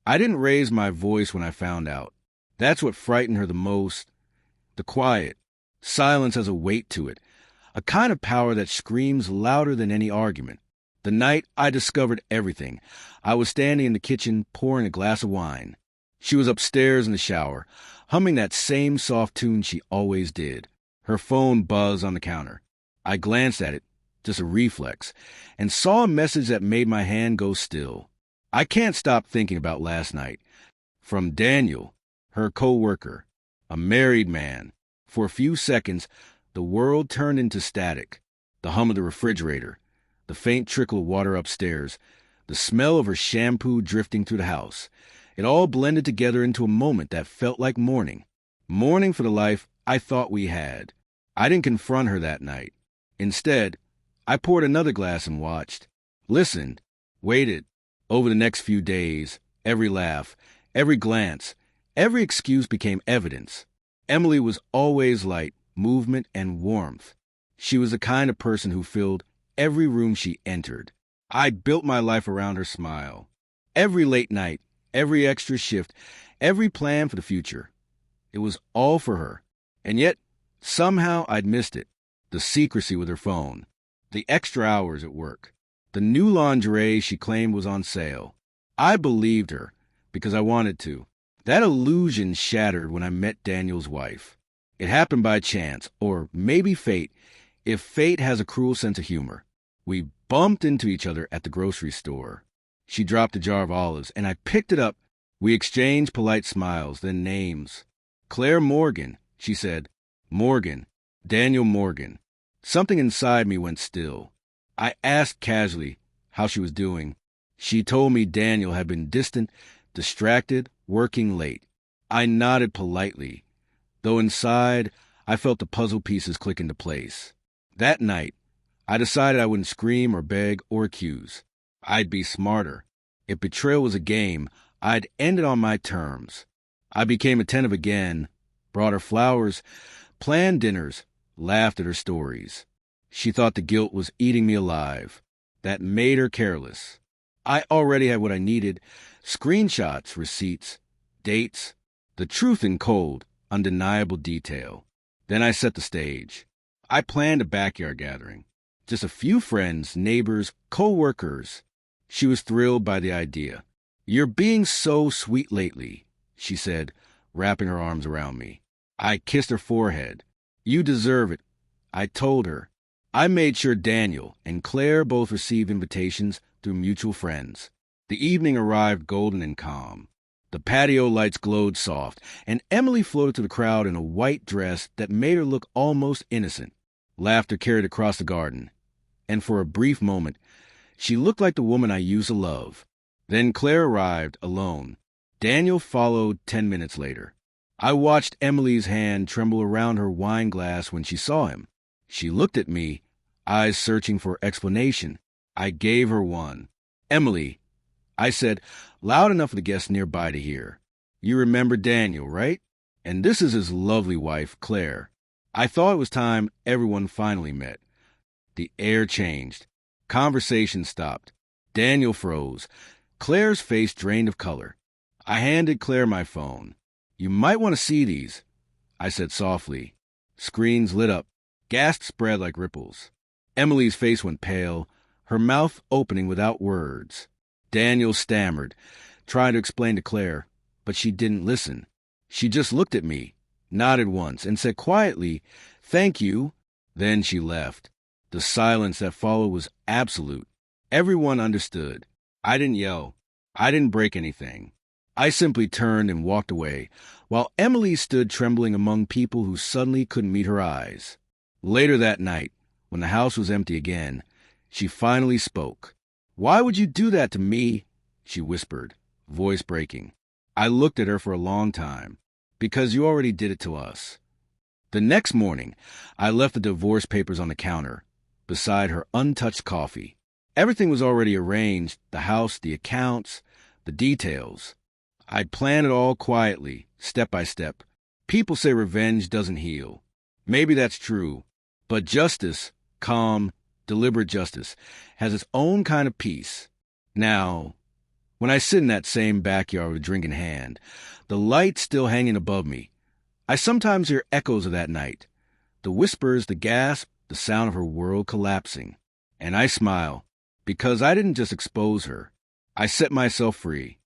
I didn't raise my voice when I found out. That's what frightened her the most. The quiet. Silence has a weight to it, a kind of power that screams louder than any argument. The night I discovered everything, I was standing in the kitchen pouring a glass of wine. She was upstairs in the shower, humming that same soft tune she always did. Her phone buzzed on the counter. I glanced at it, just a reflex, and saw a message that made my hand go still. I can't stop thinking about last night. From Daniel, her co-worker, a married man. For a few seconds, the world turned into static. The hum of the refrigerator, the faint trickle of water upstairs, the smell of her shampoo drifting through the house. It all blended together into a moment that felt like morning. Mourning for the life I thought we had. I didn't confront her that night. Instead, I poured another glass and watched. Listened. Waited. Over the next few days, every laugh, every glance, every excuse became evidence. Emily was always light, movement, and warmth. She was the kind of person who filled every room she entered. I built my life around her smile. Every late night, every extra shift, every plan for the future. It was all for her. And yet, somehow I'd missed it. The secrecy with her phone. The extra hours at work. The new lingerie she claimed was on sale. I believed her because I wanted to. That illusion shattered when I met Daniel's wife. It happened by chance, or maybe fate, if fate has a cruel sense of humor. We bumped into each other at the grocery store. She dropped a jar of olives, and I picked it up. We exchanged polite smiles, then names. Claire Morgan, she said. Morgan. Daniel Morgan. Something inside me went still. I asked casually how she was doing. She told me Daniel had been distant, distracted, working late. I nodded politely, though inside I felt the puzzle pieces click into place. That night, I decided I wouldn't scream or beg or accuse. I'd be smarter. If betrayal was a game, I'd end it on my terms. I became attentive again, brought her flowers, planned dinners, laughed at her stories. She thought the guilt was eating me alive. That made her careless. I already had what I needed: screenshots, receipts, dates, the truth in cold, undeniable detail. Then I set the stage. I planned a backyard gathering. Just a few friends, neighbors, co-workers. She was thrilled by the idea. "You're being so sweet lately," she said, wrapping her arms around me. I kissed her forehead. "You deserve it," I told her. I made sure Daniel and Claire both received invitations through mutual friends. The evening arrived golden and calm. The patio lights glowed soft, and Emily floated to the crowd in a white dress that made her look almost innocent. Laughter carried across the garden, and for a brief moment, she looked like the woman I used to love. Then Claire arrived, alone. Daniel followed 10 minutes later. I watched Emily's hand tremble around her wine glass when she saw him. She looked at me, eyes searching for explanation. I gave her one. "Emily," I said, loud enough for the guests nearby to hear. "You remember Daniel, right? And this is his lovely wife, Claire." I thought it was time everyone finally met. The air changed. Conversation stopped. Daniel froze. Claire's face drained of color. I handed Claire my phone. "You might want to see these," I said softly. Screens lit up. Gasps spread like ripples. Emily's face went pale, her mouth opening without words. Daniel stammered, trying to explain to Claire, but she didn't listen. She just looked at me, nodded once, and said quietly, "Thank you." Then she left. The silence that followed was absolute. Everyone understood. I didn't yell. I didn't break anything. I simply turned and walked away, while Emily stood trembling among people who suddenly couldn't meet her eyes. Later that night, when the house was empty again, she finally spoke. "Why would you do that to me?" she whispered, voice breaking. I looked at her for a long time. "Because you already did it to us." The next morning, I left the divorce papers on the counter, beside her untouched coffee. Everything was already arranged: the house, the accounts, the details. I'd planned it all quietly, step by step. People say revenge doesn't heal. Maybe that's true. But justice, calm, deliberate justice, has its own kind of peace. Now, When I sit in that same backyard with a drink in hand, the light still hanging above me, I sometimes hear echoes of that night. The whispers, the gasp, the sound of her world collapsing. And I smile, because I didn't just expose her. I set myself free.